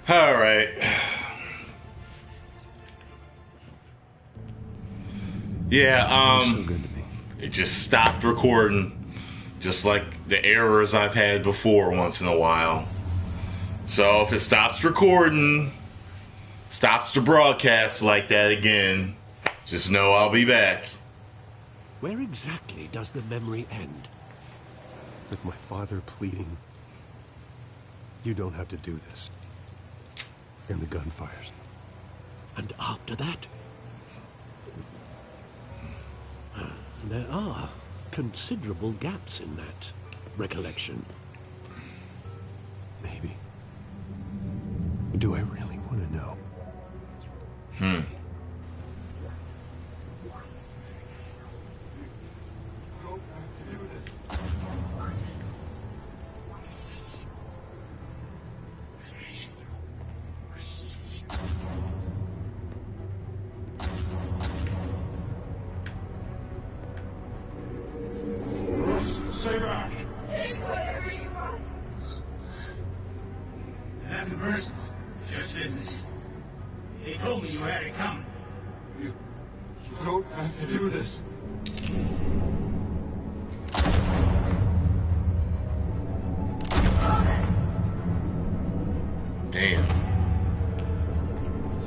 All right. Yeah, so good to me. it just stopped recording, just like the errors I've had before once in a while. So if it stops recording, stops the broadcast like that again, just know I'll be back. Where exactly does the memory end? With my father pleading, you don't have to do this. And the gun fires. And after that? There are considerable gaps in that recollection. Maybe. Do I really want to know? Stay back! Take whatever you want. Nothing personal, just business. He told me you had it coming. You don't have to do this. Damn.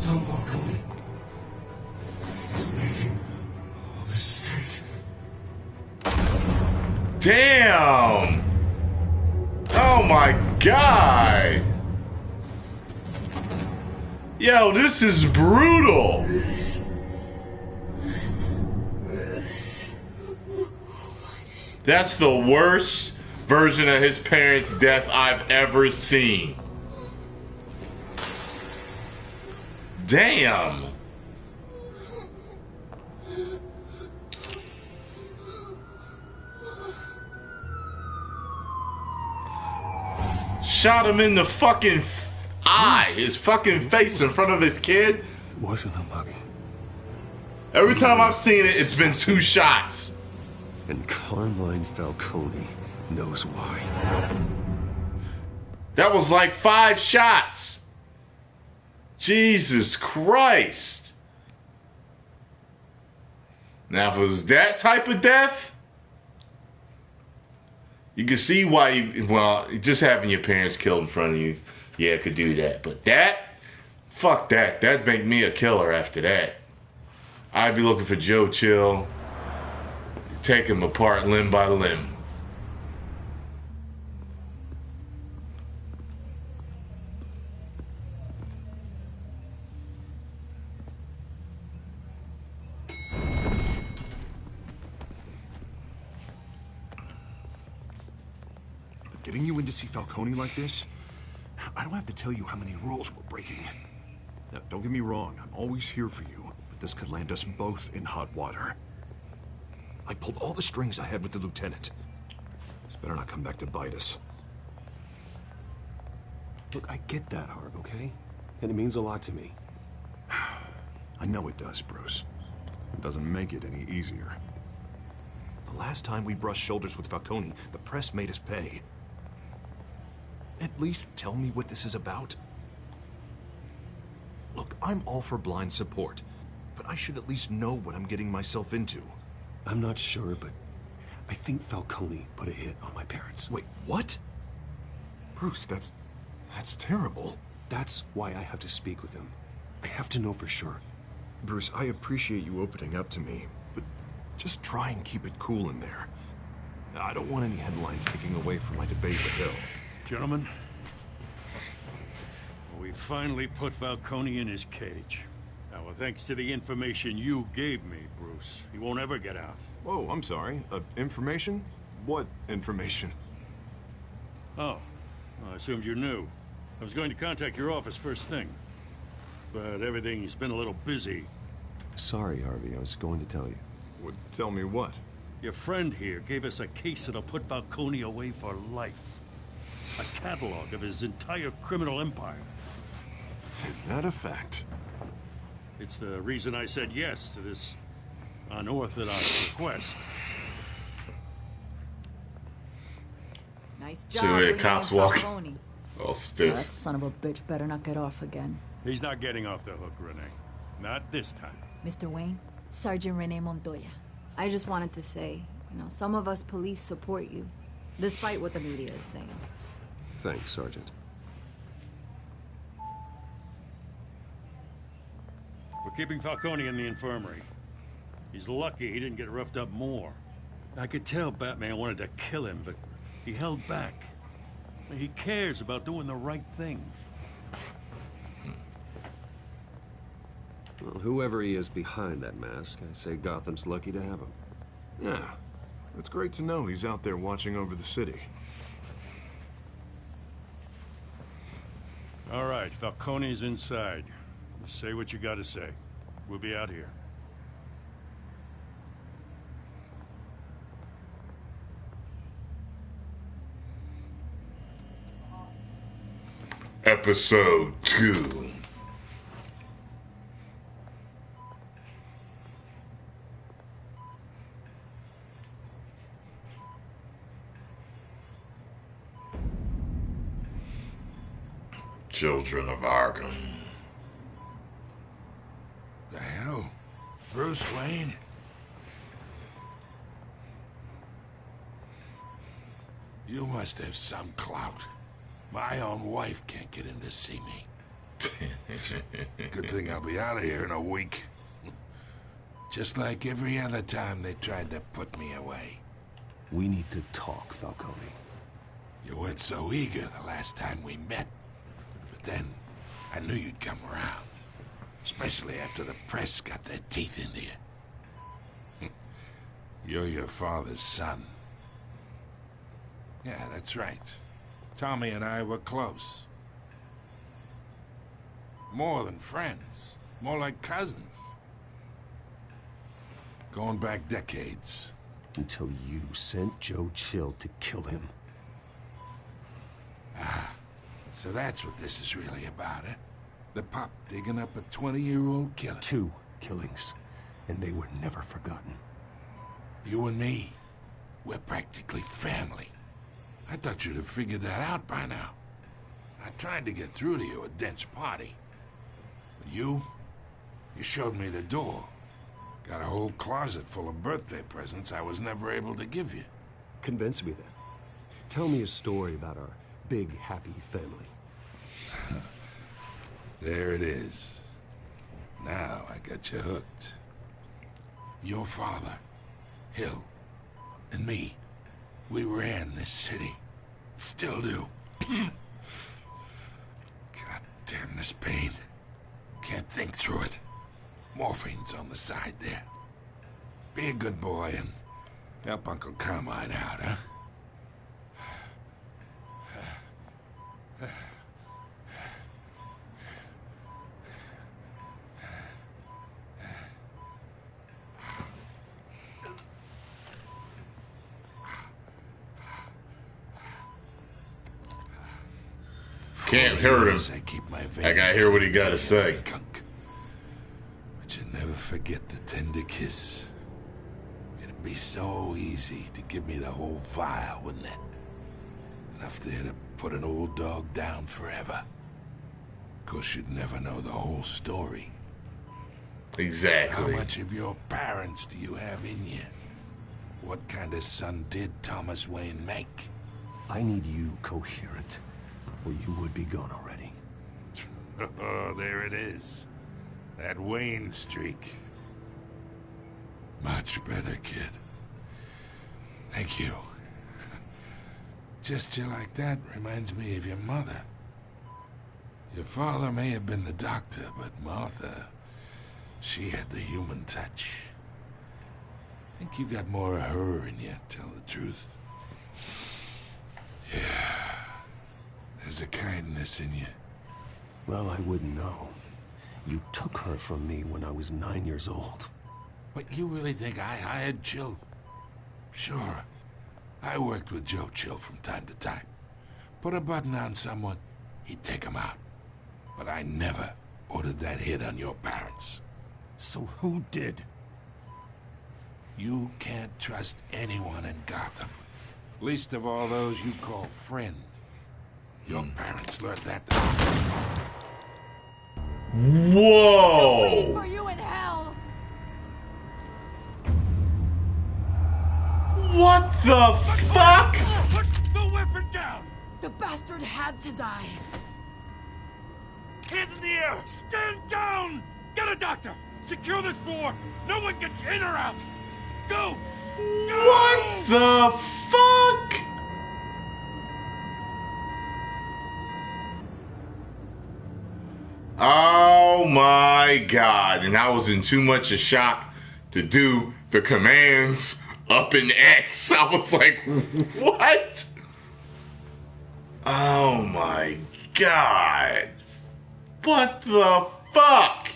Don't Falcone. He's making a mistake. Damn! Oh my god! Yo, this is brutal! That's the worst version of his parents' death I've ever seen. Damn! Shot him in the fucking eye, his fucking face in front of his kid. It wasn't a muggy. Every time I've seen it, it's been 2 shots. And Carmine Falcone knows why. That was like 5 shots. Jesus Christ. Now, if it was that type of death, you can see why just having your parents killed in front of you, yeah, could do that. But that, fuck that. That'd make me a killer after that. I'd be looking for Joe Chill, take him apart limb by limb. Getting you in to see Falcone like this? I don't have to tell you how many rules we're breaking. Now, don't get me wrong, I'm always here for you, but this could land us both in hot water. I pulled all the strings I had with the lieutenant. This better not come back to bite us. Look, I get that, Harv, okay? And it means a lot to me. I know it does, Bruce. It doesn't make it any easier. The last time we brushed shoulders with Falcone, the press made us pay. At least tell me what this is about. Look, I'm all for blind support, but I should at least know what I'm getting myself into. I'm not sure, but I think Falcone put a hit on my parents. Wait, what? Bruce, that's terrible. That's why I have to speak with him. I have to know for sure. Bruce, I appreciate you opening up to me, but just try and keep it cool in there. I don't want any headlines taking away from my debate with Hill. Gentlemen, we finally put Falcone in his cage. Now, thanks to the information you gave me, Bruce, he won't ever get out. Whoa, I'm sorry. Information? What information? Oh, well, I assumed you knew. I was going to contact your office first thing, but everything's been a little busy. Sorry, Harvey, I was going to tell you. Well, tell me what? Your friend here gave us a case that'll put Falcone away for life. A catalog of his entire criminal empire. Is that a fact? It's the reason I said yes to this unorthodox request. Nice See job. where the with cops Falcone. walk. All stiff. That son of a bitch better not get off again. He's not getting off the hook, Renee. Not this time. Mr. Wayne, Sergeant Renee Montoya. I just wanted to say, some of us police support you, despite what the media is saying. Thanks, Sergeant. We're keeping Falcone in the infirmary. He's lucky he didn't get roughed up more. I could tell Batman wanted to kill him, but he held back. He cares about doing the right thing. Well, whoever he is behind that mask, I say Gotham's lucky to have him. Yeah, it's great to know he's out there watching over the city. All right, Falcone's inside. Say what you gotta say. We'll be out here. Episode 2. Children of Arkham. The hell? Bruce Wayne? You must have some clout. My own wife can't get in to see me. Good thing I'll be out of here in a week. Just like every other time they tried to put me away. We need to talk, Falcone. You weren't so eager the last time we met. But then, I knew you'd come around. Especially after the press got their teeth into you. You're your father's son. Yeah, that's right. Tommy and I were close. More than friends. More like cousins. Going back decades. Until you sent Joe Chill to kill him. Ah, so that's what this is really about, eh? The pup digging up a 20-year-old killer. 2 killings, and they were never forgotten. You and me, we're practically family. I thought you'd have figured that out by now. I tried to get through to you at Dent's party. But you showed me the door. Got a whole closet full of birthday presents I was never able to give you. Convince me then. Tell me a story about our big, happy family. There it is. Now I got you hooked. Your father, Hill, and me, we ran this city. Still do. God damn this pain. Can't think through it. Morphine's on the side there. Be a good boy and help Uncle Carmine out, huh? Can't hear him. I gotta hear what he gotta say. But you never forget the tender kiss. It'd be so easy to give me the whole vial, wouldn't it? Enough there to put an old dog down forever. Of course, you'd never know the whole story. Exactly. How much of your parents do you have in you? What kind of son did Thomas Wayne make? I need you coherent, or you would be gone already. Oh, there it is. That Wayne streak. Much better, kid. Thank you. Gesture like that reminds me of your mother. Your father may have been the doctor, but Martha, she had the human touch. I think you got more of her in you, tell the truth. Yeah. There's a kindness in you. Well, I wouldn't know. You took her from me when I was 9 years old. But you really think I hired Chill? Sure. I worked with Joe Chill from time to time. Put a button on someone, he'd take him out. But I never ordered that hit on your parents. So who did? You can't trust anyone in Gotham. Least of all those you call friend. Your parents learned that. Whoa! Waiting for you in hell. What the fuck? Put the weapon down! The bastard had to die. Hands in the air! Stand down! Get a doctor! Secure this floor! No one gets in or out! Go! Go! What the fuck? Oh my god. And I was in too much of shock to do the commands up in X. I was like, what? Oh my god. What the fuck?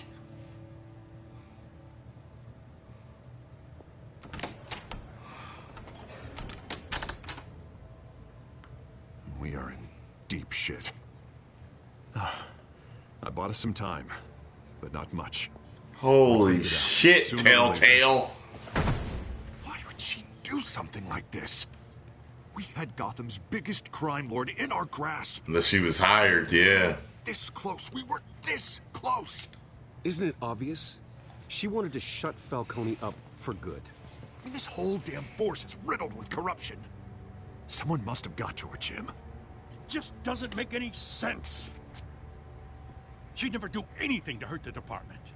We are in deep shit. I bought us some time, but not much. Holy shit, Sooner or later. Telltale. Why would she do something like this? We had Gotham's biggest crime lord in our grasp. Unless she was hired, yeah. This close. We were this close. Isn't it obvious? She wanted to shut Falcone up for good. I mean, this whole damn force is riddled with corruption. Someone must have got to her, Jim. Just doesn't make any sense. She'd never do anything to hurt the department.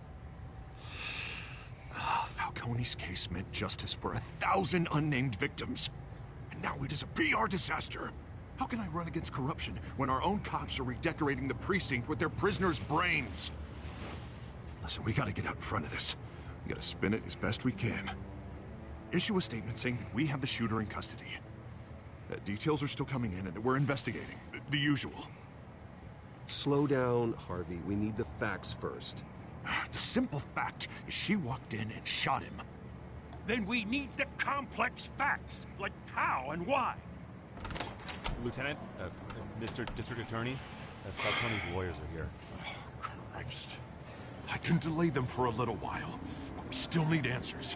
Falcone's case meant justice for 1,000 unnamed victims. And now it is a PR disaster. How can I run against corruption when our own cops are redecorating the precinct with their prisoners' brains? Listen, we gotta get out in front of this. We gotta spin it as best we can. Issue a statement saying that we have the shooter in custody. Details are still coming in and that we're investigating. The usual. Slow down, Harvey. We need the facts first. The simple fact is she walked in and shot him. Then we need the complex facts, like how and why. Lieutenant, Mr. District Attorney, Falcone's lawyers are here. Oh, Christ. I can delay them for a little while, but we still need answers.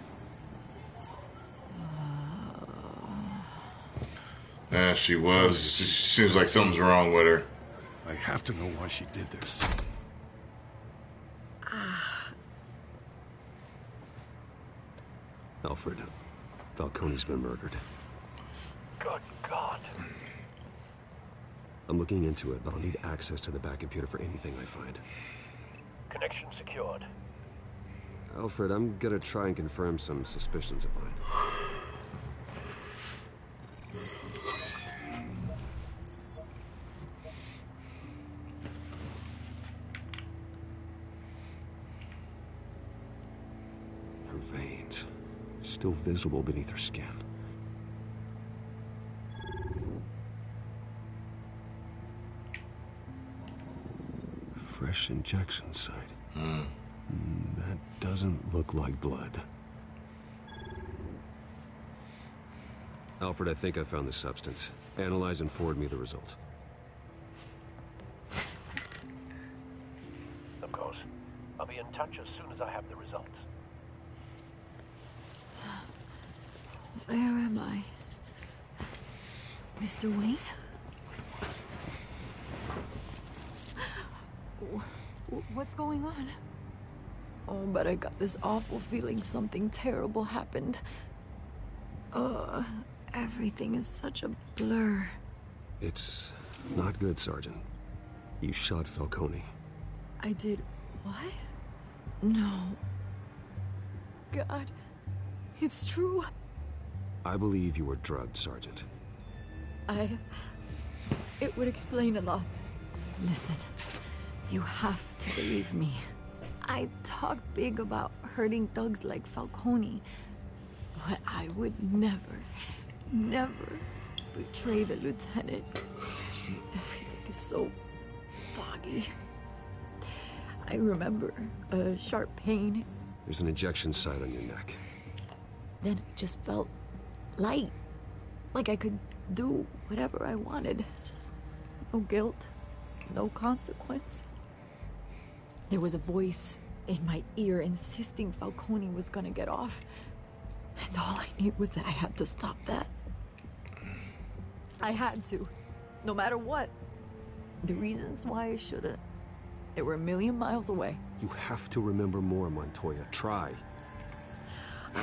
Yeah, she was. She seems like something's wrong with her. I have to know why she did this. Alfred, Falcone's been murdered. Good God. I'm looking into it, but I'll need access to the back computer for anything I find. Connection secured. Alfred, I'm gonna try and confirm some suspicions of mine. Her veins, still visible beneath her skin. Fresh injection site. That doesn't look like blood. Alfred, I think I found the substance. Analyze and forward me the result. Of course. I'll be in touch as soon as I have the results. Where am I? Mr. Wayne? What's going on? Oh, but I got this awful feeling something terrible happened. Everything is such a blur. It's not good, Sergeant. You shot Falcone. I did what? No. God, it's true. I believe you were drugged, Sergeant. It would explain a lot. Listen, you have to believe me. I talked big about hurting thugs like Falcone, but I would never betray the lieutenant. Everything is so foggy. I remember a sharp pain. There's an injection site on your neck. Then it just felt light, like I could do whatever I wanted. No guilt, no consequence. There was a voice in my ear insisting Falcone was gonna get off. And all I knew was that I had to stop that. I had to, no matter what. The reasons why I should've, they were a million miles away. You have to remember more, Montoya. Try.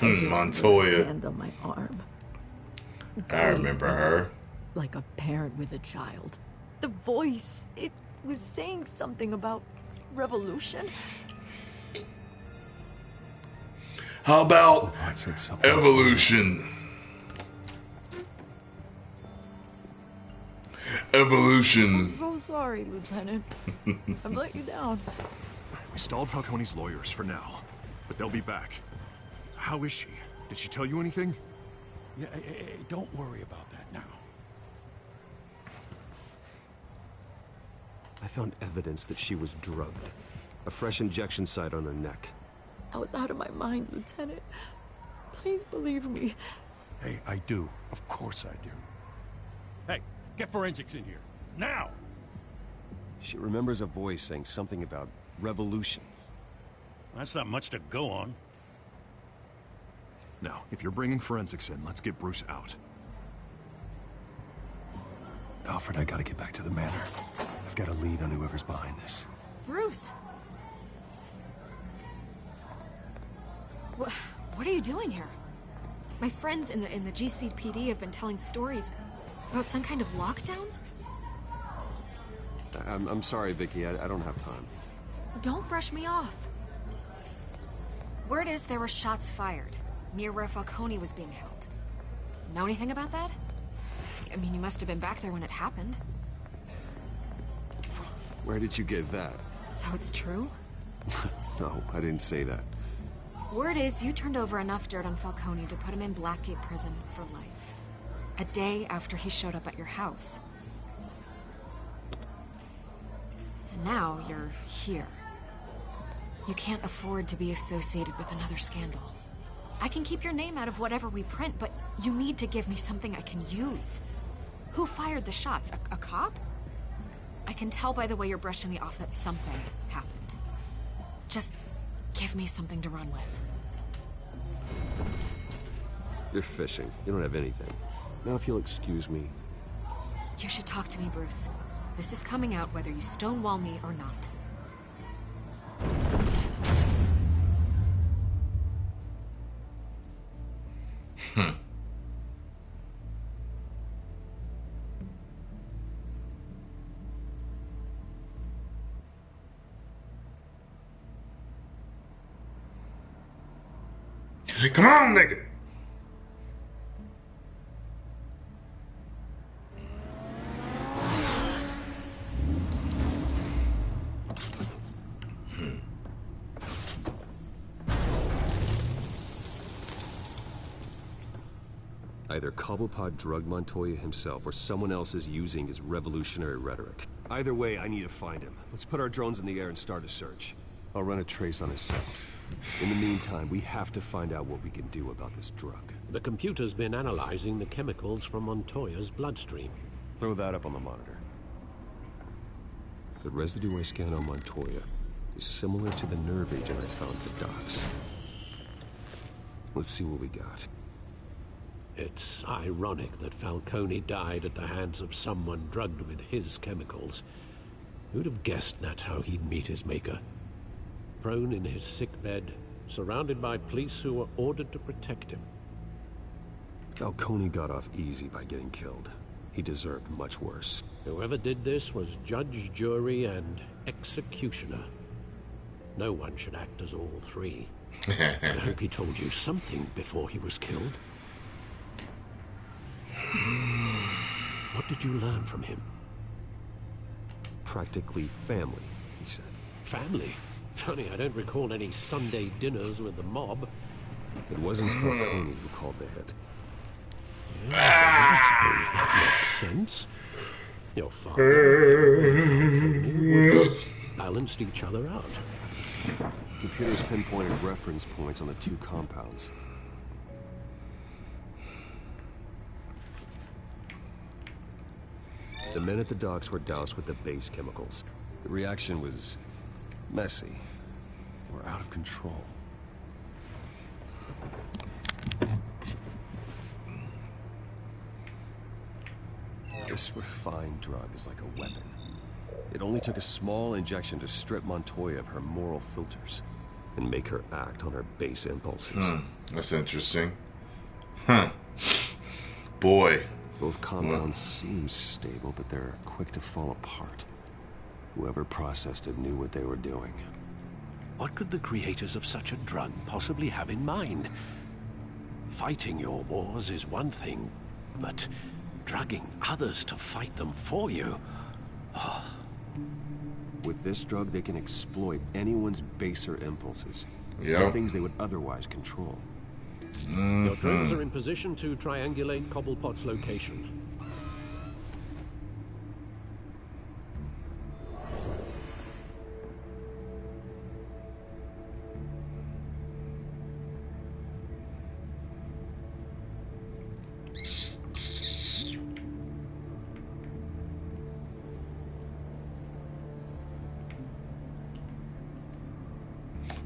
Montoya. Hand on my arm. I remember her. Like a parent with a child. The voice, it was saying something about revolution. How about I said something. evolution? Evolution. I'm so sorry, Lieutenant. I've let you down. We stalled Falcone's lawyers for now, but they'll be back. How is she? Did she tell you anything? Yeah, hey, don't worry about that now. I found evidence that she was drugged. A fresh injection site on her neck. I was out of my mind, Lieutenant. Please believe me. Hey, I do. Of course I do. Hey, get forensics in here. Now! She remembers a voice saying something about revolution. That's not much to go on. Now, if you're bringing forensics in, let's get Bruce out. Alfred, I gotta get back to the manor. I've got a lead on whoever's behind this. Bruce! What are you doing here? My friends in the GCPD have been telling stories about some kind of lockdown? I'm sorry, Vicky. I don't have time. Don't brush me off. Word is there were shots fired near where Falcone was being held. Know anything about that? I mean, you must have been back there when it happened. Where did you get that? So it's true? No, I didn't say that. Word is you turned over enough dirt on Falcone to put him in Blackgate Prison for life. A day after he showed up at your house. And now you're here. You can't afford to be associated with another scandal. I can keep your name out of whatever we print, but you need to give me something I can use. Who fired the shots? A cop? I can tell by the way you're brushing me off that something happened. Just give me something to run with. You're fishing. You don't have anything. Now, if you'll excuse me. You should talk to me, Bruce. This is coming out whether you stonewall me or not. Come on, nigga. Either Cobblepot drugged Montoya himself, or someone else is using his revolutionary rhetoric. Either way, I need to find him. Let's put our drones in the air and start a search. I'll run a trace on his cell. In the meantime, we have to find out what we can do about this drug. The computer's been analyzing the chemicals from Montoya's bloodstream. Throw that up on the monitor. The residue I scan on Montoya is similar to the nerve agent I found at the docks. Let's see what we got. It's ironic that Falcone died at the hands of someone drugged with his chemicals. Who'd have guessed that's how he'd meet his maker? Prone in his sickbed, surrounded by police who were ordered to protect him. Falcone got off easy by getting killed. He deserved much worse. Whoever did this was judge, jury, and executioner. No one should act as all three. I hope he told you something before he was killed. What did you learn from him? Practically family, he said. Family? Funny, I don't recall any Sunday dinners with the mob. It wasn't Falcone who called the hit. Yeah, I suppose that makes sense. Your father and balanced each other out. Computers pinpointed reference points on the two compounds. The men at the docks were doused with the base chemicals. The reaction was messy. They were out of control. This refined drug is like a weapon. It only took a small injection to strip Montoya of her moral filters and make her act on her base impulses. That's interesting. Huh. Boy. Both compounds seem stable, but they're quick to fall apart. Whoever processed it knew what they were doing. What could the creators of such a drug possibly have in mind? Fighting your wars is one thing, but drugging others to fight them for you... Oh. With this drug, they can exploit anyone's baser impulses. Yeah. Things they would otherwise control. Your drones are in position to triangulate Cobblepot's location.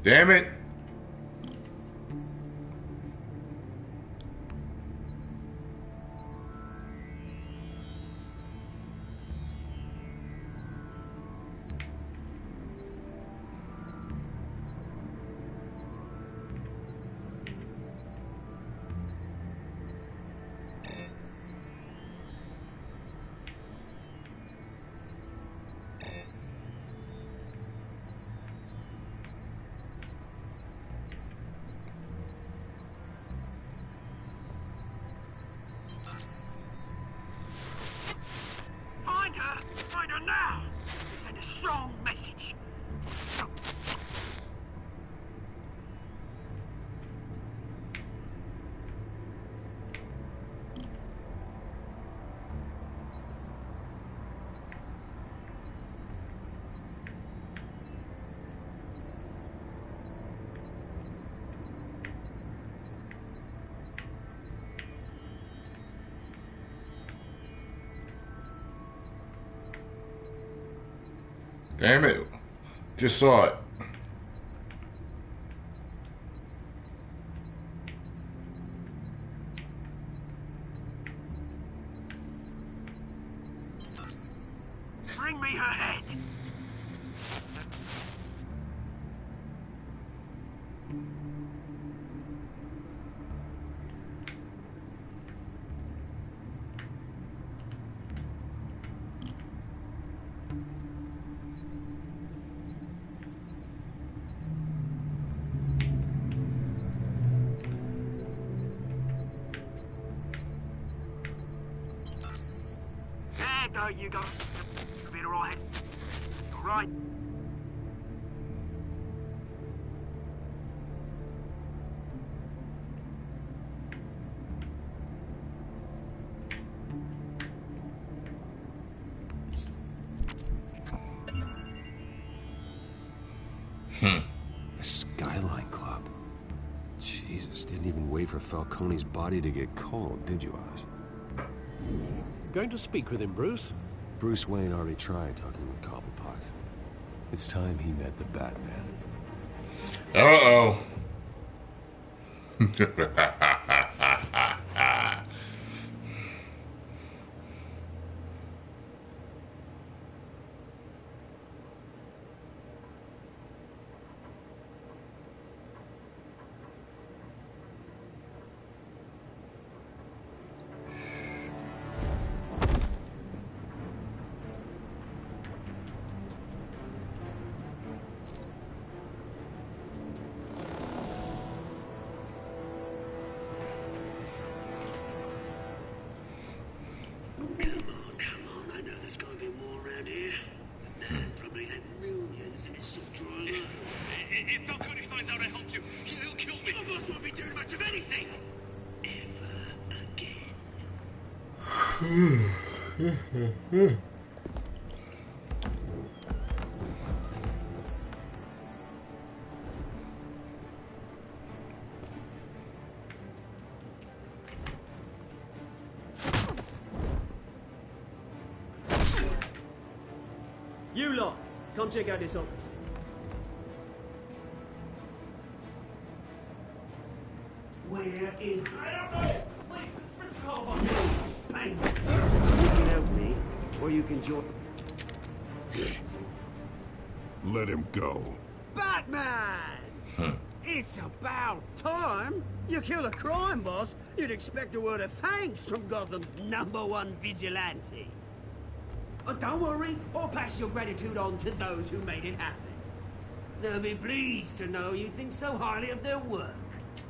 Damn it. Find her now! Send a strong message. Damn it. Just saw it. Bring me her head. There you go. Be alright. Alright. The Skyline Club. Jesus, didn't even wait for Falcone's body to get cold, did you, Oz? Going to speak with him, Bruce? Bruce Wayne already tried talking with Cobblepot. It's time he met the Batman. Uh-oh. If Falcone finds out I helped you, he'll kill me. My boss won't be doing much of anything. Ever again. You lot, come check out this office. Where is... I don't know! Please, Mr. Cobblepot! Bang! You can help me. you can join... Let him go. Batman! It's about time. You kill a crime boss, you'd expect a word of thanks from Gotham's #1 vigilante. Oh, don't worry, I'll pass your gratitude on to those who made it happen. They'll be pleased to know you think so highly of their work.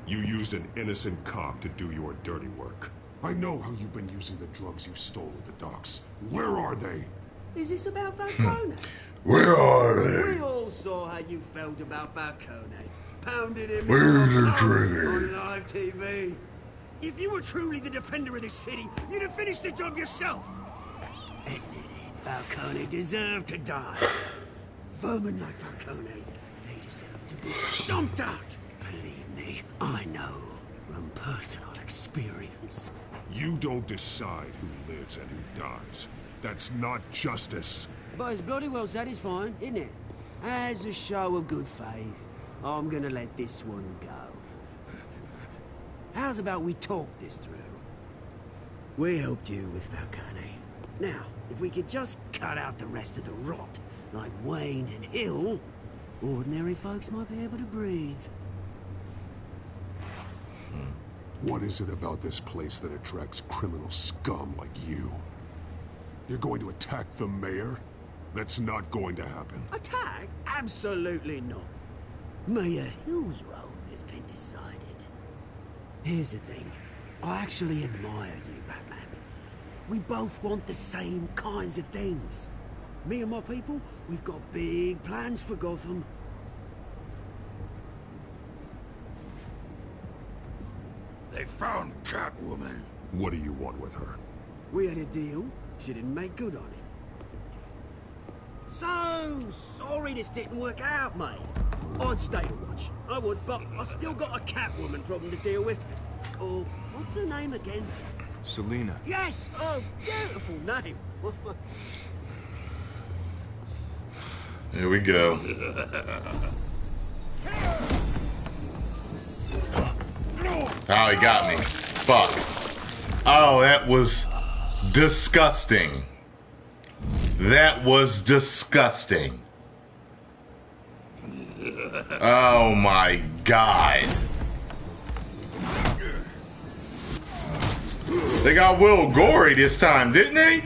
You used an innocent cop to do your dirty work. I know how you've been using the drugs you stole at the docks. Where are they? Is this about Falcone? Where are they? We all saw how you felt about Falcone. Pounded him Where's in the the trigger? on live TV. If you were truly the defender of this city, you'd have finished the job yourself. Admit it, Falcone deserved to die. Vermin like Falcone, they deserve to be stomped out. Believe me, I know from personal experience. You don't decide who lives and who dies. That's not justice. But it's bloody well satisfying, isn't it? As a show of good faith, I'm gonna let this one go. How's about we talk this through? We helped you with Falcone. Now, if we could just cut out the rest of the rot, like Wayne and Hill, ordinary folks might be able to breathe. What is it about this place that attracts criminal scum like you? You're going to attack the mayor? That's not going to happen. Attack? Absolutely not. Mayor Hill's role has been decided. Here's the thing. I actually admire you, Batman. We both want the same kinds of things. Me and my people, we've got big plans for Gotham. They found Catwoman. What do you want with her? We had a deal. She didn't make good on it. So sorry this didn't work out, mate. I'd stay to watch. I would, but I still got a Catwoman problem to deal with. Oh, what's her name again? Selina. Yes! Oh, beautiful name. Here we go. Oh, he got me. Fuck. Oh, that was disgusting. That was disgusting. Oh my God. They got Will gory this time, didn't they?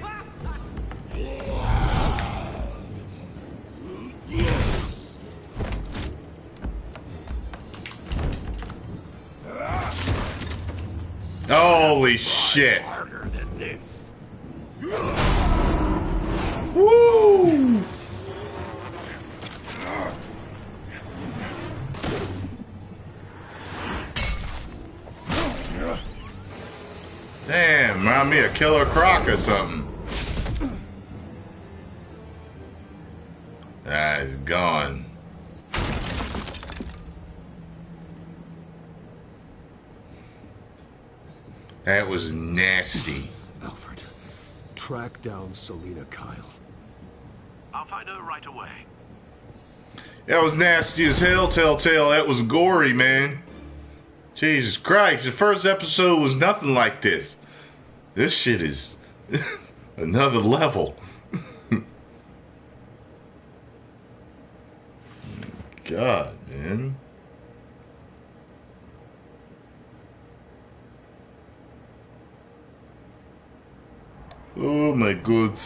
Holy shit. Harder than this. Woo! Damn, remind me of Killer Croc or something. Ah, it's gone. That was nasty. Alfred, track down Selina Kyle. I'll find her right away. That was nasty as hell, Telltale. That was gory, man. Jesus Christ, the first episode was nothing like this. This shit is another level. God, man. Oh my God.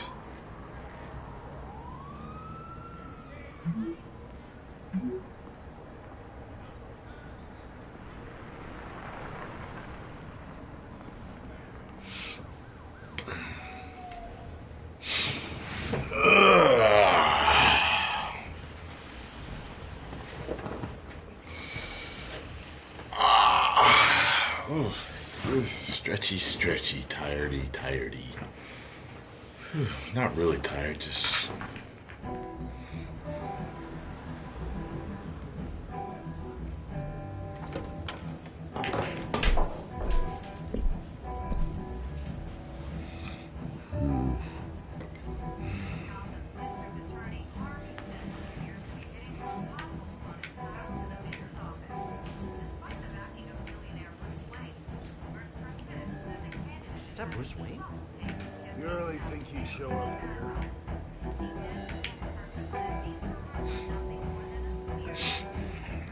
Stretchy, tiredy. Not really tired, just... Is that Bruce Wayne? You really think he didn't show up here.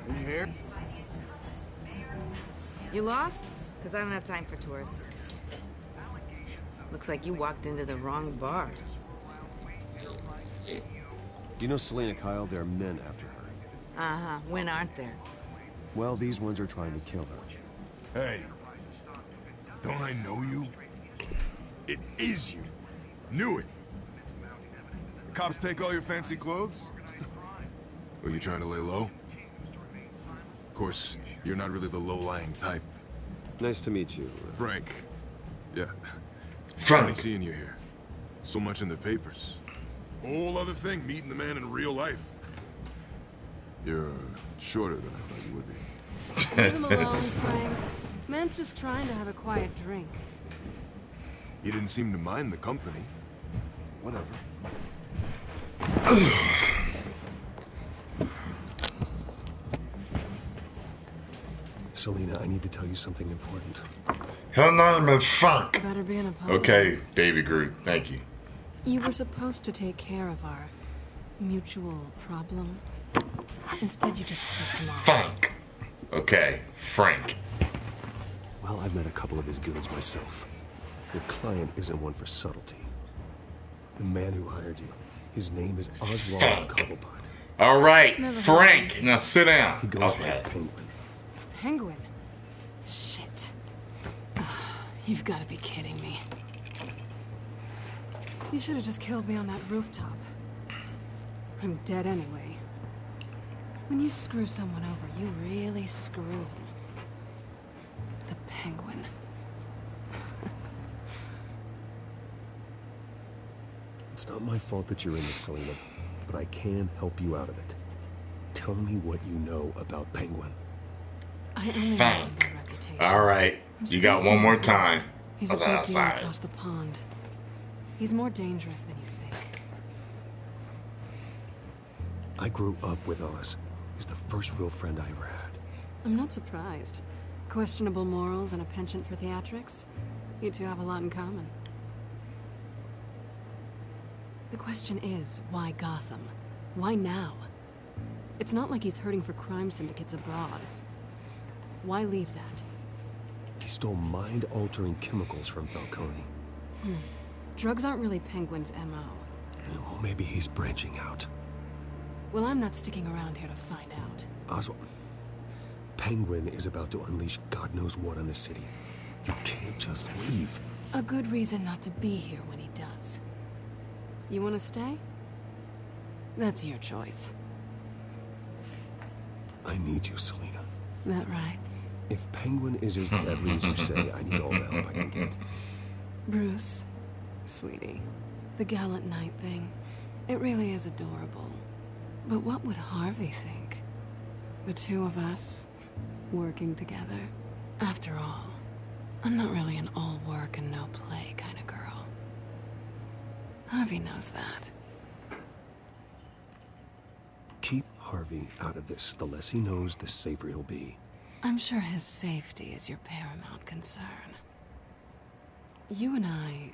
You here? You lost? Because I don't have time for tourists. Looks like you walked into the wrong bar. You know Selina Kyle? There are men after her. Uh-huh. When aren't there? Well, these ones are trying to kill her. Hey. Don't I know you? It is you. Knew it. The cops take all your fancy clothes? Were you trying to lay low? Of course, you're not really the low-lying type. Nice to meet you. Frank. Yeah. Frank. Funny seeing you here. So much in the papers. Whole other thing, meeting the man in real life. You're shorter than I thought you would be. Leave him alone, Frank. Man's just trying to have a quiet drink. You didn't seem to mind the company. Whatever. Selina, I need to tell you something important. Hell no, I'm a fuck. Better be an apology. Okay, baby Groot. Thank you. You were supposed to take care of our mutual problem. Instead, you just pissed him off. Frank. Okay, Frank. Well, I've met a couple of his goons myself. Your client isn't one for subtlety. The man who hired you, his name is Oswald Cobblepot. All right, Never Frank. heard. Now sit down. He goes Okay. by Penguin. Penguin? Shit. You've got to be kidding me. You should have just killed me on that rooftop. I'm dead anyway. When you screw someone over, you really screw them. The Penguin. It's not my fault that you're in this, Selina, but I can help you out of it. Tell me what you know about Penguin. I only Frank. know my reputation. All right, you got one more time. He's I a was big deal outside. across the pond. He's more dangerous than you think. I grew up with Oz. He's the first real friend I ever had. I'm not surprised. Questionable morals and a penchant for theatrics. You two have a lot in common. The question is, why Gotham? Why now? It's not like he's hurting for crime syndicates abroad. Why leave that? He stole mind-altering chemicals from Falcone. Drugs aren't really Penguin's MO. Well, maybe he's branching out. Well, I'm not sticking around here to find out. Oswald, Penguin is about to unleash God knows what on the city. You can't just leave. A good reason not to be here when he does. You want to stay? That's your choice. I need you, Selina. That right? If Penguin is as deadly as you say, I need all the help I can get. Bruce, sweetie, the gallant knight thing, it really is adorable. But what would Harvey think? The two of us, working together. After all, I'm not really an all work and no play kind of girl. Harvey knows that. Keep Harvey out of this. The less he knows, the safer he'll be. I'm sure his safety is your paramount concern. You and I...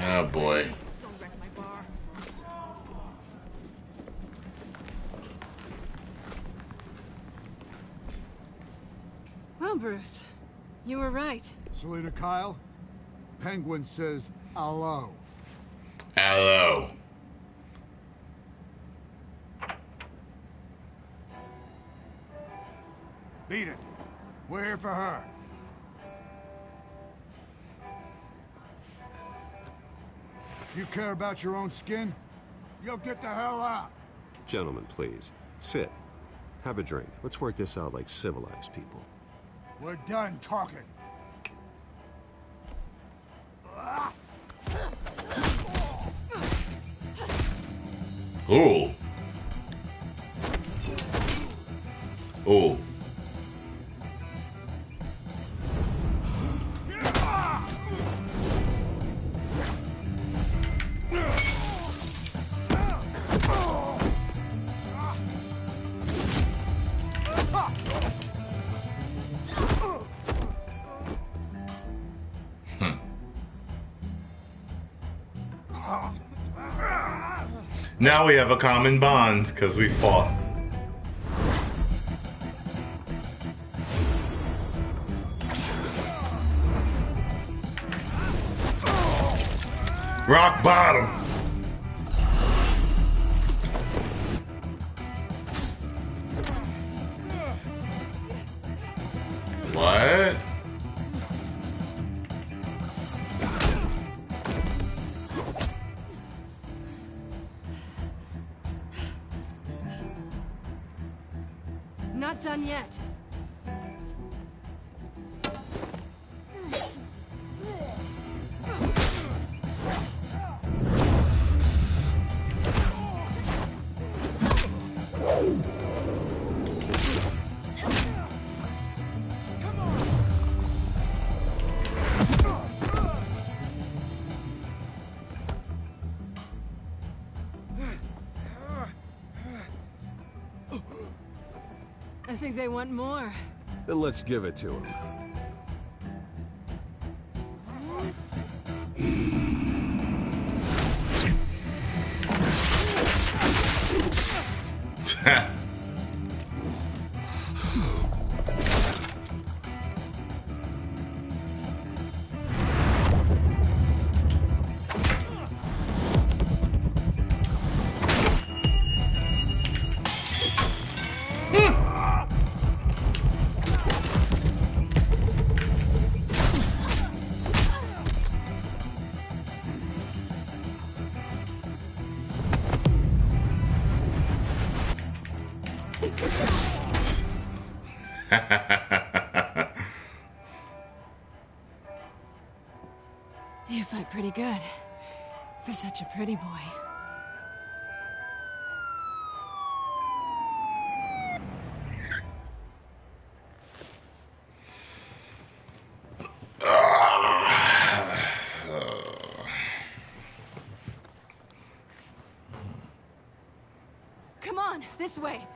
Oh boy. Don't wreck my bar. Well, Bruce, you were right. Selina Kyle, Penguin says hello. Hello. Beat it. We're here for her. You care about your own skin? You'll get the hell out. Gentlemen, please. Sit. Have a drink. Let's work this out like civilized people. We're done talking. Ooh. Ooh. Now we have a common bond because we fought. Rock bottom. What? Not done yet. I think they want more. Then let's give it to them. You fight pretty good for such a pretty boy. Come on, this way.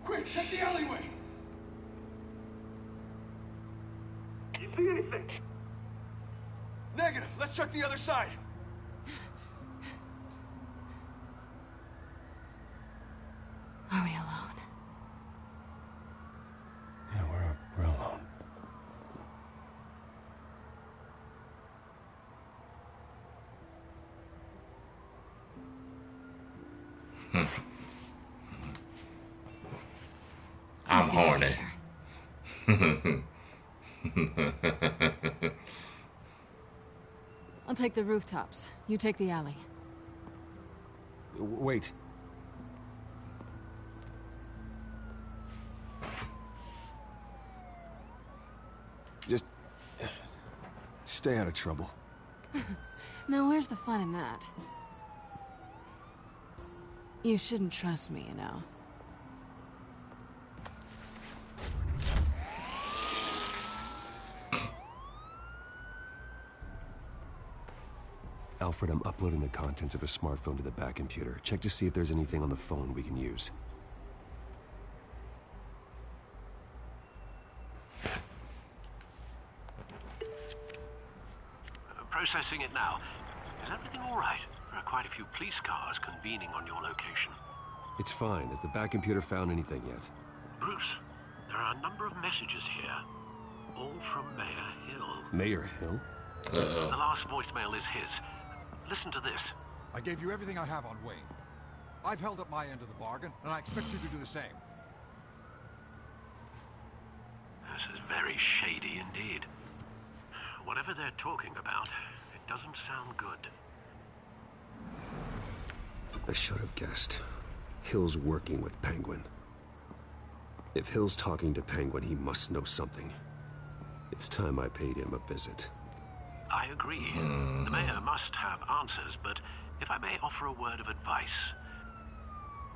Quick, check the alleyway! You see anything? Negative. Let's check the other side. Are we alone? Yeah, we're alone. I'm horny. I'll take the rooftops. You take the alley. Wait. Just stay out of trouble. Now, where's the fun in that? You shouldn't trust me, you know. Alfred, I'm uploading the contents of a smartphone to the back computer. Check to see if there's anything on the phone we can use. Processing it now. Is everything all right? There are quite a few police cars convening on your location. It's fine. Has the back computer found anything yet? Bruce, there are a number of messages here. All from Mayor Hill. Mayor Hill? The last voicemail is his. Listen to this. I gave you everything I have on Wayne. I've held up my end of the bargain, and I expect you to do the same. This is very shady indeed. Whatever they're talking about, it doesn't sound good. I should have guessed. Hill's working with Penguin. If Hill's talking to Penguin, he must know something. It's time I paid him a visit. I agree. The mayor must have answers, but if I may offer a word of advice.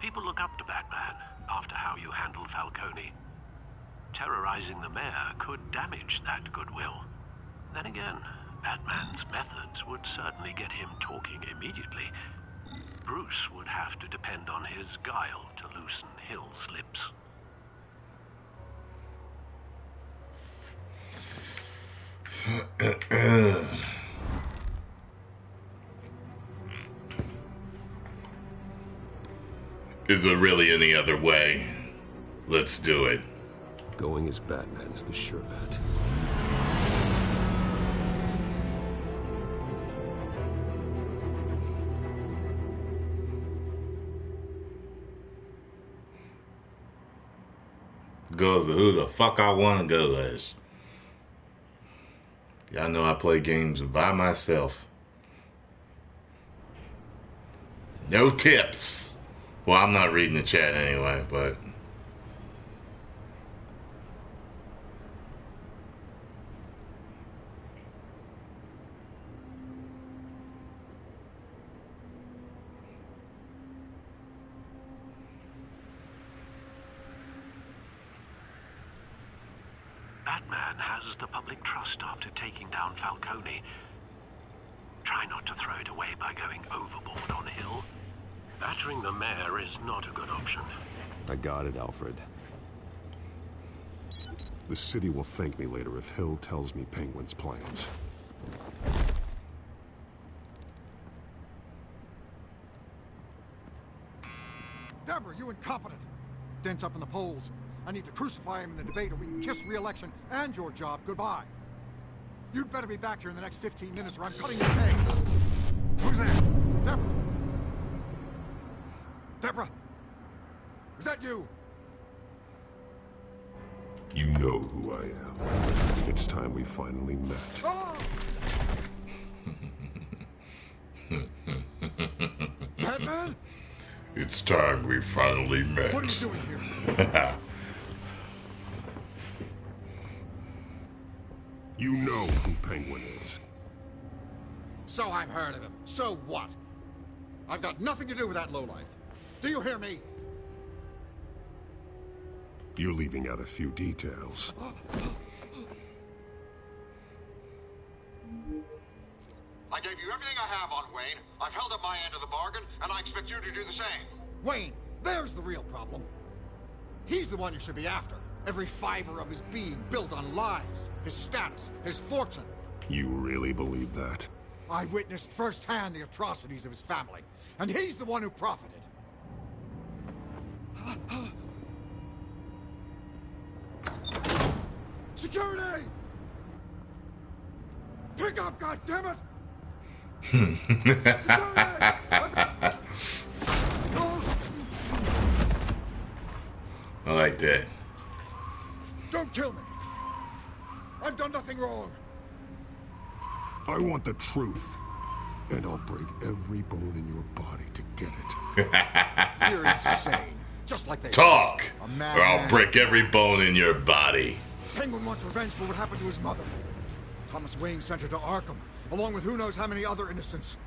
People look up to Batman after how you handled Falcone. Terrorizing the mayor could damage that goodwill. Then again, Batman's methods would certainly get him talking immediately. Bruce would have to depend on his guile to loosen Hill's lips. Is there really any other way? Let's do it. Going as Batman is the sure bet. Goes to who the fuck I want to go as. Y'all know I play games by myself. No tips. Well, I'm not reading the chat anyway, but... Batman has the public trust after taking down Falcone. Try not to throw it away by going overboard on Hill. Battering the mayor is not a good option. I got it, Alfred. The city will thank me later if Hill tells me Penguin's plans. Deborah, you incompetent! Dent's up in the polls. I need to crucify him in the debate or we can kiss re-election and your job goodbye. You'd better be back here in the next 15 minutes or I'm cutting your pay. Who's there? Deborah? Deborah? Is that you? You know who I am. It's time we finally met. Oh! Batman? It's time we finally met. What are you doing here? You know who Penguin is. So I've heard of him. So what? I've got nothing to do with that lowlife. Do you hear me? You're leaving out a few details. I gave you everything I have on Wayne. I've held up my end of the bargain, and I expect you to do the same. Wayne, there's the real problem. He's the one you should be after. Every fiber of his being built on lies, his status, his fortune. You really believe that? I witnessed firsthand the atrocities of his family, and he's the one who profited. Security! Pick up, goddammit! I like that. Don't kill me! I've done nothing wrong! I want the truth. And I'll break every bone in your body to get it. You're insane. Just like they Talk! A Or madman. I'll break every bone in your body. Penguin wants revenge for what happened to his mother. Thomas Wayne sent her to Arkham, along with who knows how many other innocents.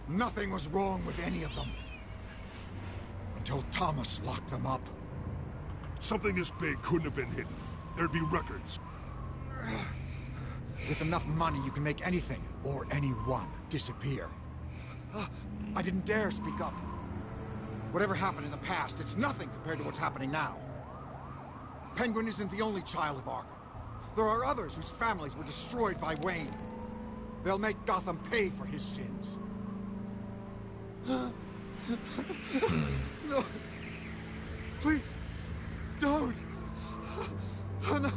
Nothing was wrong with any of them. Until Thomas locked them up. Something this big couldn't have been hidden. There'd be records. With enough money, you can make anything, or anyone, disappear. I didn't dare speak up. Whatever happened in the past, it's nothing compared to what's happening now. Penguin isn't the only child of Arkham. There are others whose families were destroyed by Wayne. They'll make Gotham pay for his sins. No. Please, don't. No.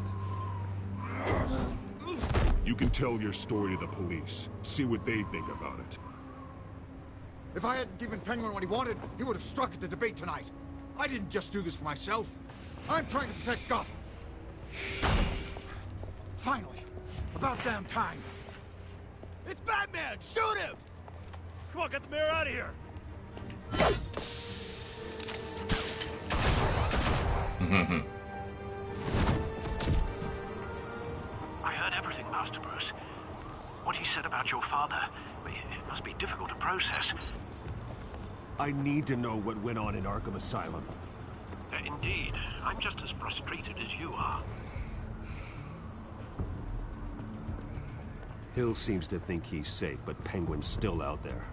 You can tell your story to the police. See what they think about it. If I hadn't given Penguin what he wanted, he would have struck at the debate tonight. I didn't just do this for myself. I'm trying to protect Gotham. Finally. About damn time. It's Batman! Shoot him! Come on, get the mayor out of here! I heard everything, Master Bruce. What he said about your father, it must be difficult to process. I need to know what went on in Arkham Asylum. Indeed. I'm just as frustrated as you are. Hill seems to think he's safe, but Penguin's still out there.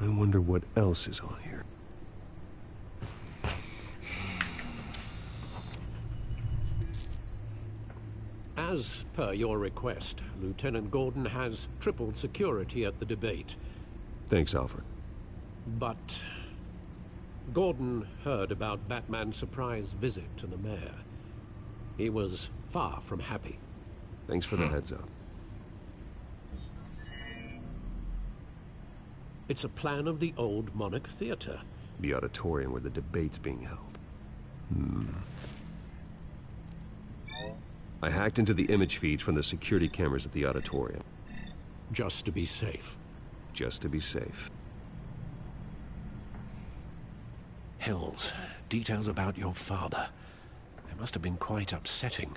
I wonder what else is on here. As per your request, Lieutenant Gordon has tripled security at the debate. Thanks, Alfred. But Gordon heard about Batman's surprise visit to the mayor. He was far from happy. Thanks for the heads up. It's a plan of the old Monarch Theater. The auditorium where the debate's being held. I hacked into the image feeds from the security cameras at the auditorium. Just to be safe. Just to be safe. Hills, details about your father. They must have been quite upsetting.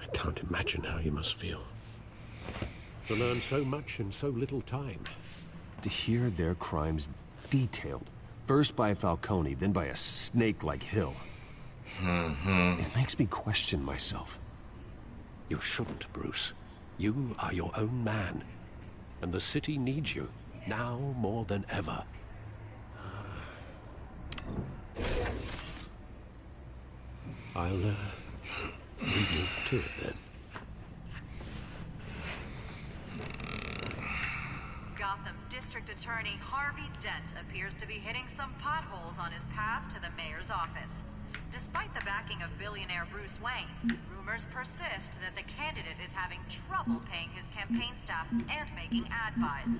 I can't imagine how you must feel. To learn so much in so little time. To hear their crimes detailed. First by Falcone, then by a snake like Hill. It makes me question myself. You shouldn't, Bruce. You are your own man. And the city needs you, now more than ever. I'll leave you to it then. Gotham District Attorney Harvey Dent appears to be hitting some potholes on his path to the mayor's office. Despite the backing of billionaire Bruce Wayne, rumors persist that the candidate is having trouble paying his campaign staff and making ad buys.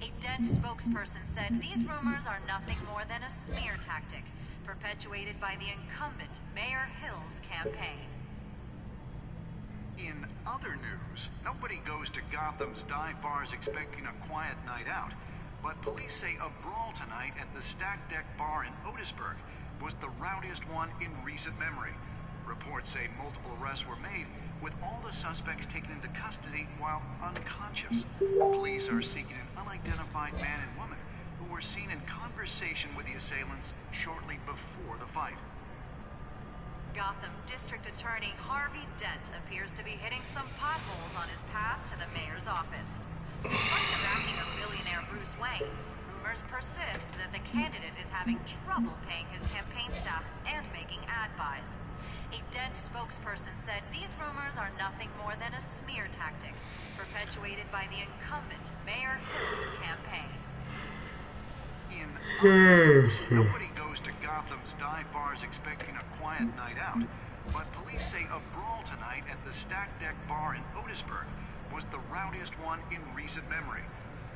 A Dent spokesperson said these rumors are nothing more than a smear tactic, perpetuated by the incumbent Mayor Hill's campaign. In other news, nobody goes to Gotham's dive bars expecting a quiet night out, but police say a brawl tonight at the Stack Deck Bar in Otisburg was the rowdiest one in recent memory. Reports say multiple arrests were made, with all the suspects taken into custody while unconscious. Police are seeking an unidentified man and woman who were seen in conversation with the assailants shortly before the fight. Gotham District Attorney Harvey Dent appears to be hitting some potholes on his path to the mayor's office. Despite the backing of billionaire Bruce Wayne, rumors persist that the candidate is having trouble paying his campaign staff and making ad buys. A Dent spokesperson said these rumors are nothing more than a smear tactic, perpetuated by the incumbent Mayor Hill's campaign. In other news, nobody goes to Gotham's dive bars expecting a quiet night out, but police say a brawl tonight at the Stack Deck Bar in Otisburg was the rowdiest one in recent memory.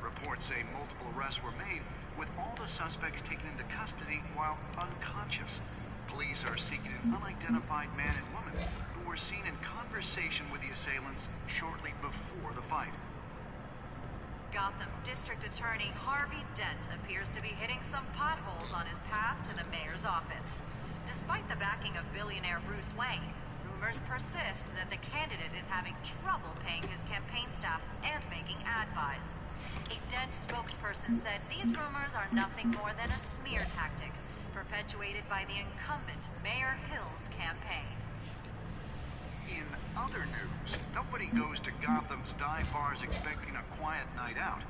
Reports say multiple arrests were made, with all the suspects taken into custody while unconscious. Police are seeking an unidentified man and woman who were seen in conversation with the assailants shortly before the fight. Gotham District Attorney Harvey Dent appears to be hitting some potholes on his path to the mayor's office. Despite the backing of billionaire Bruce Wayne, rumors persist that the candidate is having trouble paying his campaign staff and making ad buys. A Dent spokesperson said these rumors are nothing more than a smear tactic, perpetuated by the incumbent Mayor Hill's campaign. In other news, nobody goes to Gotham's dive bars expecting a quiet night out,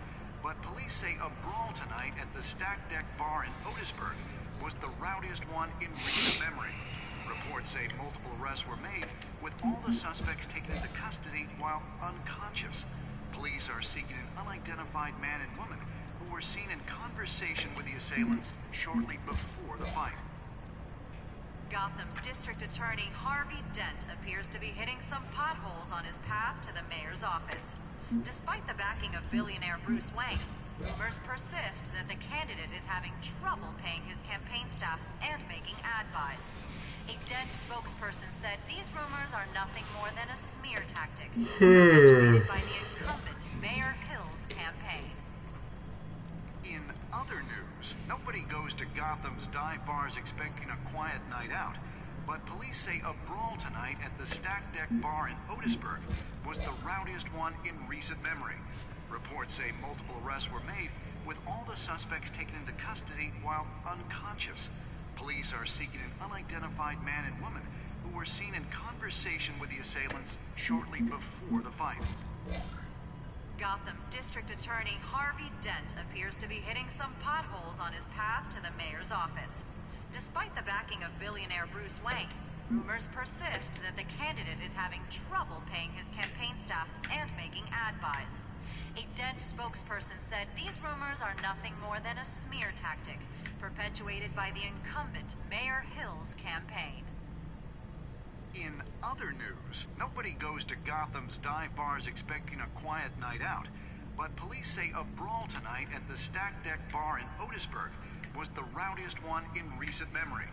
but police say a brawl tonight at the Stack Deck Bar in Otisburg was the rowdiest one in recent memory. Reports say multiple arrests were made, with all the suspects taken into custody while unconscious. Police are seeking an unidentified man and woman who were seen in conversation with the assailants shortly before the fight. Gotham District Attorney Harvey Dent appears to be hitting some potholes on his path to the mayor's office. Despite the backing of billionaire Bruce Wayne, Rumors persist that the candidate is having trouble paying his campaign staff and making ad buys. A Dent spokesperson said these rumors are nothing more than a smear tactic perpetuated by the incumbent Mayor Hill's campaign. In other news, nobody goes to Gotham's dive bars expecting a quiet night out, but police say a brawl tonight at the Stack Deck Bar in Otisburg was the rowdiest one in recent memory. Reports say multiple arrests were made, with all the suspects taken into custody while unconscious. Police are seeking an unidentified man and woman who were seen in conversation with the assailants shortly before the fight. Gotham District Attorney Harvey Dent appears to be hitting some potholes on his path to the mayor's office. Despite the backing of billionaire Bruce Wayne, rumors persist that the candidate is having trouble paying his campaign staff and making ad buys. A Dent spokesperson said these rumors are nothing more than a smear tactic perpetuated by the incumbent Mayor Hill's campaign. In other news, nobody goes to Gotham's dive bars expecting a quiet night out, but police say a brawl tonight at the Stack Deck Bar in Otisburg was the rowdiest one in recent memory.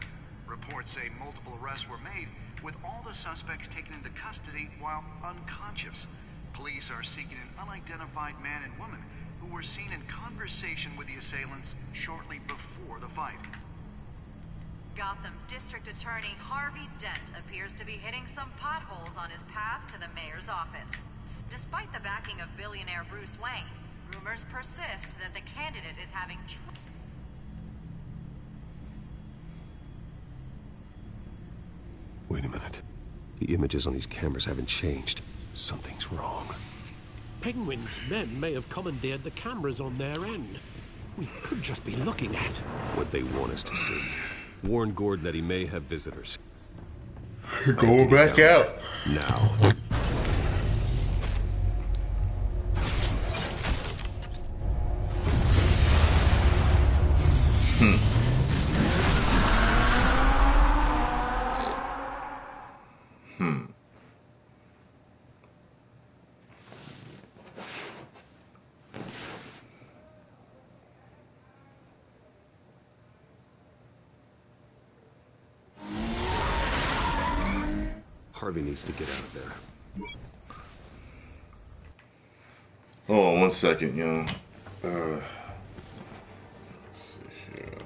Reports say multiple arrests were made, with all the suspects taken into custody while unconscious. Police are seeking an unidentified man and woman who were seen in conversation with the assailants shortly before the fight. Gotham District Attorney Harvey Dent appears to be hitting some potholes on his path to the mayor's office. Despite the backing of billionaire Bruce Wayne, rumors persist that the candidate is having Wait a minute. The images on these cameras haven't changed. Something's wrong. Penguin's men may have commandeered the cameras on their end. We could just be looking at what they want us to see. Warn Gordon that he may have visitors. Go back out. Now. Harvey needs to get out of there. Hold on 1 second, yo. Let's see here.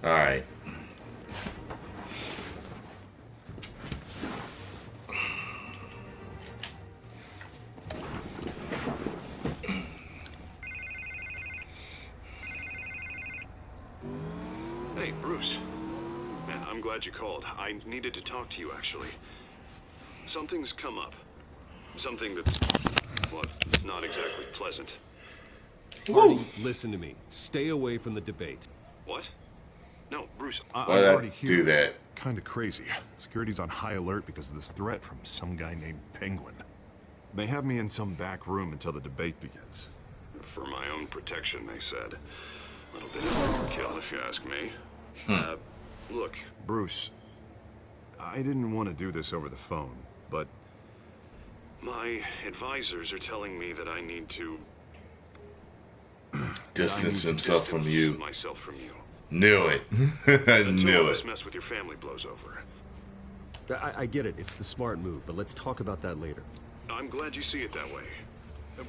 All right. Hey, Bruce. Man, I'm glad you called. I needed to talk to you, actually. Something's come up. Something that's, well, it's not exactly pleasant. Hardy, listen to me. Stay away from the debate. What? No, Bruce. I'm Why'd I already here. do that? Kinda crazy. Security's on high alert because of this threat from some guy named Penguin. They have me in some back room until the debate begins. For my own protection, they said. A little bit of overkill, if you ask me. Look. Bruce, I didn't want to do this over the phone, but... My advisors are telling me that I need to... Distance himself from you. Myself from you. Knew it. I knew This it. mess with your family blows over. I get it. It's the smart move, but let's talk about that later. I'm glad you see it that way.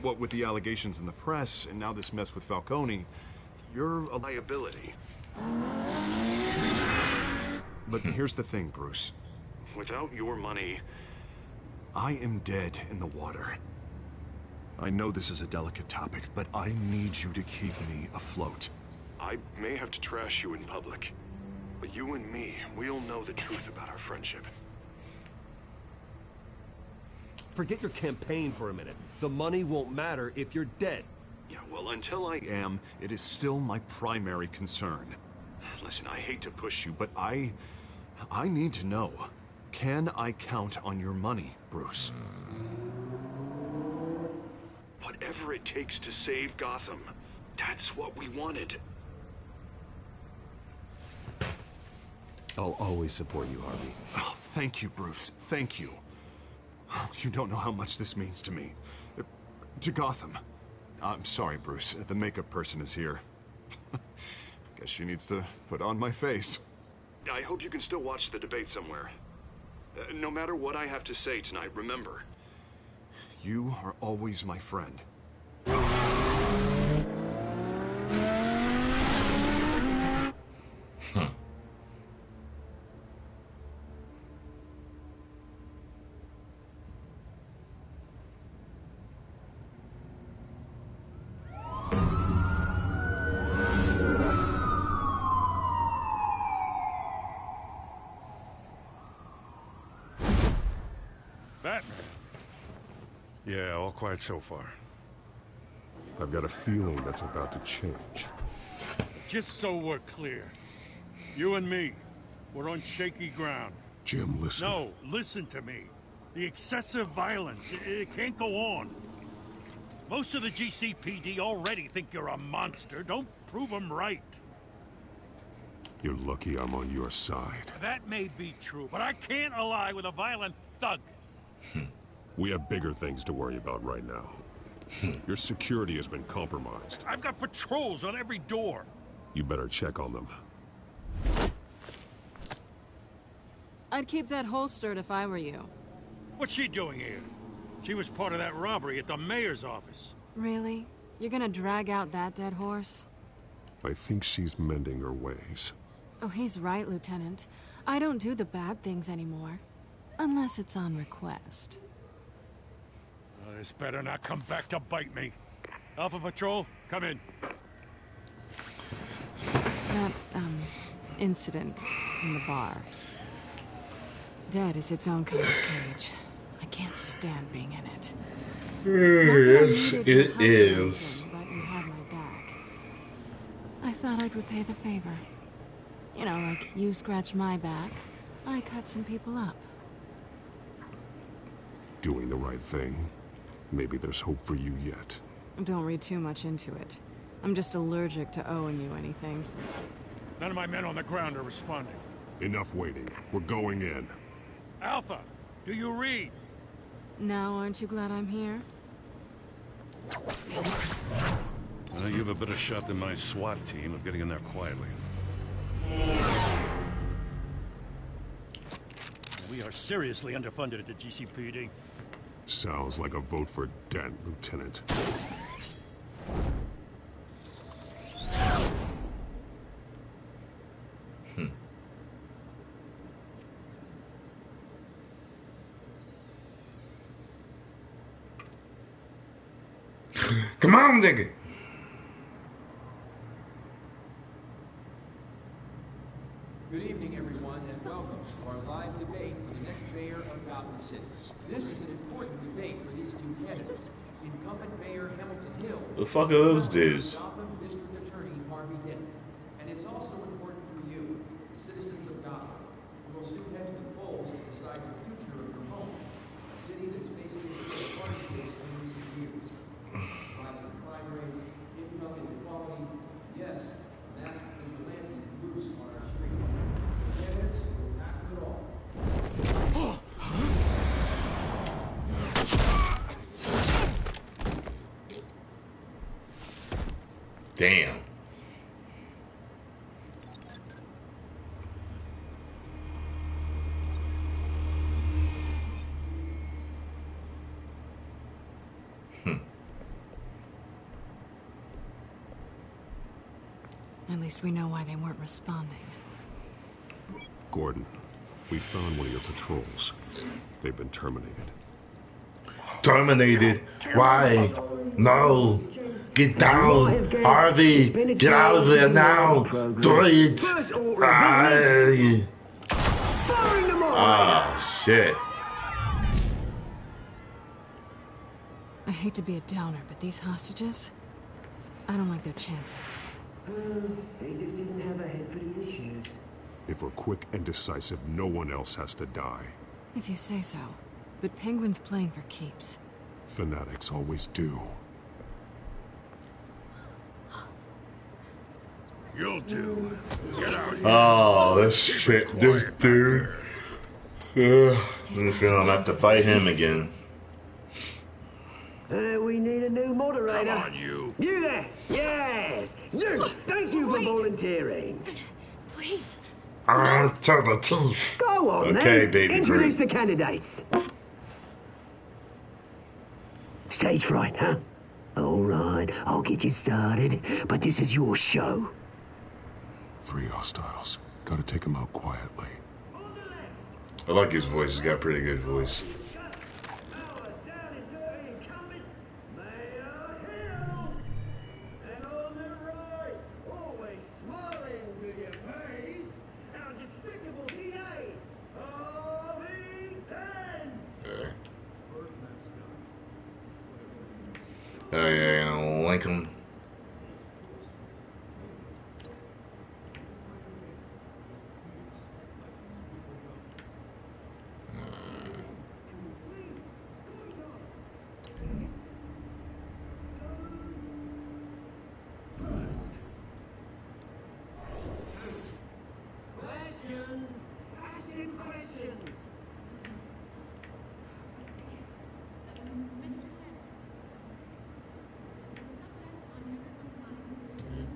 What with the allegations in the press, and now this mess with Falcone, you're a liability. But here's the thing, Bruce. Without your money... I am dead in the water. I know this is a delicate topic, but I need you to keep me afloat. I may have to trash you in public, but you and me, we'll know the truth about our friendship. Forget your campaign for a minute. The money won't matter if you're dead. Yeah, well, until I am, it is still my primary concern. Listen, I hate to push you, But I need to know. Can I count on your money, Bruce? whatever it takes to save Gotham. That's what we wanted. I'll always support you, Harvey. Oh, thank you, Bruce. Thank you. You don't know how much this means to me. To Gotham. I'm sorry, Bruce. The makeup person is here. Guess she needs to put on my face. I hope you can still watch the debate somewhere. No matter what I have to say tonight, remember. You are always my friend. Batman. Yeah, all quiet so far. I've got a feeling that's about to change. Just so we're clear, you and me, we're on shaky ground. Jim, listen. No, listen to me. The excessive violence, it can't go on. Most of the GCPD already think you're a monster. Don't prove them right. You're lucky I'm on your side. That may be true, but I can't ally with a violent thug. We have bigger things to worry about right now. Your security has been compromised. I've got patrols on every door. You better check on them. I'd keep that holstered if I were you. What's she doing here? She was part of that robbery at the mayor's office. Really? You're gonna drag out that dead horse? I think she's mending her ways. Oh, he's right, Lieutenant. I don't do the bad things anymore. Unless it's on request. This better not come back to bite me. Alpha Patrol, come in. That, incident in the bar. Dead is its own kind of cage. I can't stand being in it. Yes, it is. But you have my back. I thought I'd repay the favor. You know, like you scratch my back, I cut some people up. Doing the right thing. Maybe there's hope for you yet. Don't read too much into it. I'm just allergic to owing you anything. None of my men on the ground are responding. Enough waiting. We're going in. Alpha, do you read? Now, aren't you glad I'm here? You have a better shot than my SWAT team of getting in there quietly. We are seriously underfunded at the GCPD. Sounds like a vote for Dent, Lieutenant. Come on, nigga. Good evening, everyone, and welcome to our live debate for the next mayor of Gotham City. This is an important debate for these two candidates. Incumbent Mayor Hamilton Hill The fuck are those dudes? Gotham District Attorney Harvey Dent. And it's also important for you, the citizens of Gotham, who will soon head to the polls to decide the future of your home. A city that's faced into its hardships in recent years. Rising crime rates, income inequality, yes, a masked vigilante loose on our streets. The candidates will tackle it all. Damn. At least we know why they weren't responding. Gordon, we found one of your patrols. They've been terminated. Terminated? Why? No. Get down. Harvey, get out of there now. Do it. Ah, shit. I hate to be a downer, but these hostages, I don't like their chances. They just didn't have a head for the issues. If we're quick and decisive, no one else has to die. If you say so. But Penguin's playing for keeps. Fanatics always do. You'll do. Get out here. Oh, this shit. This dude. I'm just gonna have to fight him again. We need a new moderator. Come on, you. You there? Yes. You. Thank you for volunteering. Please. On to the teeth. Go on, okay, then. baby. Introduce the candidates. Stage fright, huh? All right, I'll get you started, but this is your show. 3 hostiles. Gotta take them out quietly. I like his voice. He's got a pretty good voice. Oh yeah, I'll link him.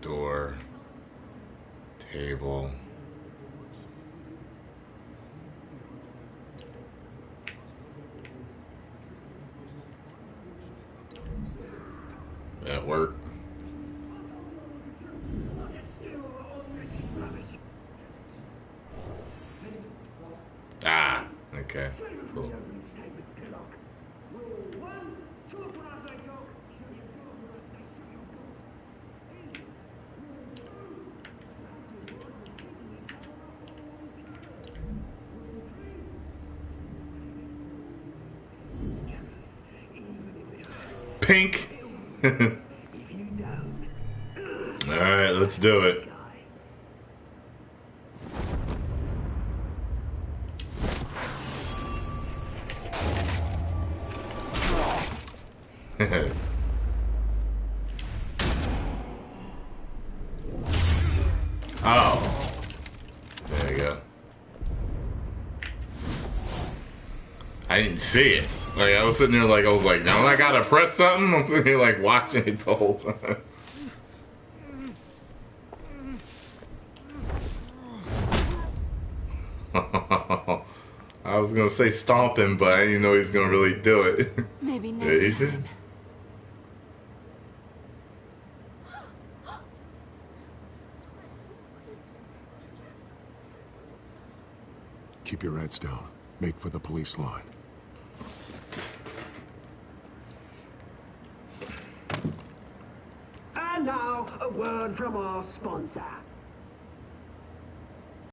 Door, table. That work. Ah, okay, cool. Pink. All right, let's do it. Oh, there you go. I didn't see it. Like, I was sitting there like, I was like, now I gotta press something? I'm sitting here like watching it the whole time. I was gonna say stomp him, but I didn't know he was gonna really do it. Maybe Yeah, next he time. did. Keep your heads down. Make for the police line. And now, a word from our sponsor.